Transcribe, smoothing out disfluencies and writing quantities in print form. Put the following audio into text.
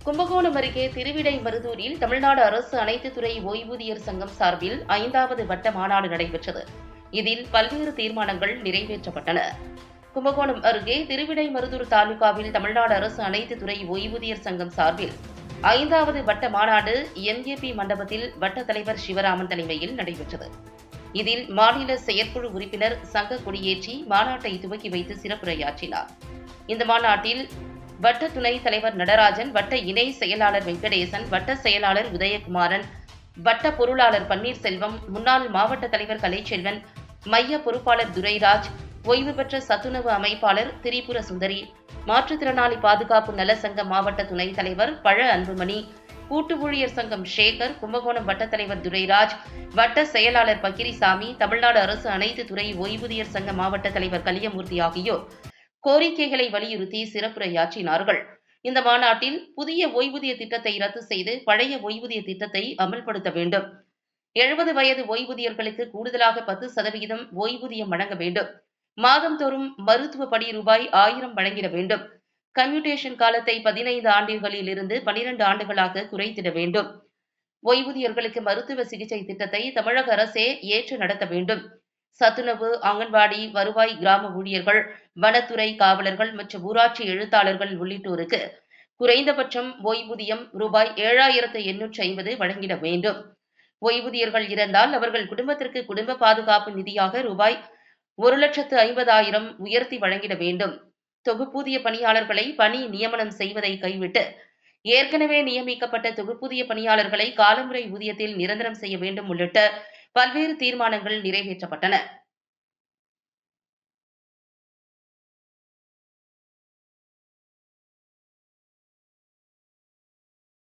கும்பகோணம் அருகே திருவிடைமருதூரில் தமிழ்நாடு அரசு அனைத்து துறை ஓய்வூதியர் சங்கம் சார்பில் 5வது வட்ட மாநாடு நடைபெற்றது. இதில் பல்வேறு தீர்மானங்கள் நிறைவேற்றப்பட்டன. கும்பகோணம் அருகே திருவிடைமருதூர் தாலுகாவில் தமிழ்நாடு அரசு அனைத்து துறை ஓய்வூதியர் சங்கம் சார்பில் 5வது வட்ட மாநாடு MAP மண்டபத்தில் வட்ட தலைவர் சிவராமன் தலைமையில் நடைபெற்றது. இதில் மாநில செயற்குழு உறுப்பினர் சங்க கொடியேற்றி மாநாட்டை துவக்கி வைத்து சிறப்புரையாற்றினார். இந்த மாநாட்டில் வட்ட துணைத் தலைவர் நடராஜன், வட்ட இணை செயலாளர் வெங்கடேசன், வட்ட செயலாளர் உதயகுமாரன், வட்ட பொருளாளர் பன்னீர்செல்வம், முன்னாள் மாவட்ட தலைவர் கலைச்செல்வன், மைய பொறுப்பாளர் துரைராஜ், ஓய்வு பெற்ற சத்துணவு அமைப்பாளர் திரிபுர சுந்தரி, மாற்றுத்திறனாளி பாதுகாப்பு நலசங்க மாவட்ட துணைத் தலைவர் பழ அன்புமணி, கூட்டு ஊழியர் சங்கம் சேகர், கும்பகோணம் வட்ட தலைவர் துரைராஜ், வட்ட செயலாளர் பக்கிரிசாமி, தமிழ்நாடு அரசு அனைத்து துறை ஓய்வூதியர் சங்க மாவட்ட தலைவர் கலியமூர்த்தி ஆகியோர் கோரிக்கைகளை வலியுறுத்தி சிறப்புரையாற்றினார்கள். இந்த மாநாட்டில் புதிய ஓய்வூதிய திட்டத்தை ரத்து செய்து பழைய ஓய்வூதிய திட்டத்தை அமல்படுத்த வேண்டும். 70 வயது ஓய்வூதியர்களுக்கு கூடுதலாக 10% ஓய்வூதியம் வழங்க வேண்டும். மாதந்தோறும் மருத்துவ படி ரூபாய் 1000 வழங்கிட வேண்டும். கம்யூட்டேஷன் காலத்தை 15 ஆண்டுகளில் இருந்து 12 ஆண்டுகளாக குறைத்திட வேண்டும். ஓய்வூதியர்களுக்கு மருத்துவ சிகிச்சை திட்டத்தை தமிழக அரசே ஏற்று நடத்த வேண்டும். சத்துணவு, அங்கன்வாடி, வருவாய் கிராம ஊழியர்கள், வனத்துறை காவலர்கள் மற்றும் ஊராட்சி எழுத்தாளர்கள் உள்ளிட்டோருக்கு குறைந்தபட்சம் ஓய்வூதியம் ரூபாய் 7,850 வழங்கிட வேண்டும். ஓய்வூதியர்கள் இறந்தால் அவர்கள் குடும்பத்திற்கு குடும்ப பாதுகாப்பு நிதியாக ரூபாய் 1,50,000 உயர்த்தி வழங்கிட வேண்டும். தொகுப்பூதிய பணியாளர்களை பணி நியமனம் செய்வதை கைவிட்டு ஏற்கனவே நியமிக்கப்பட்ட தொகுப்பூதிய பணியாளர்களை காலமுறை ஊதியத்தில் நிரந்தரம் செய்ய வேண்டும் உள்ளிட்ட பல்வேறு தீர்மானங்கள் நிறைவேற்றப்பட்டன.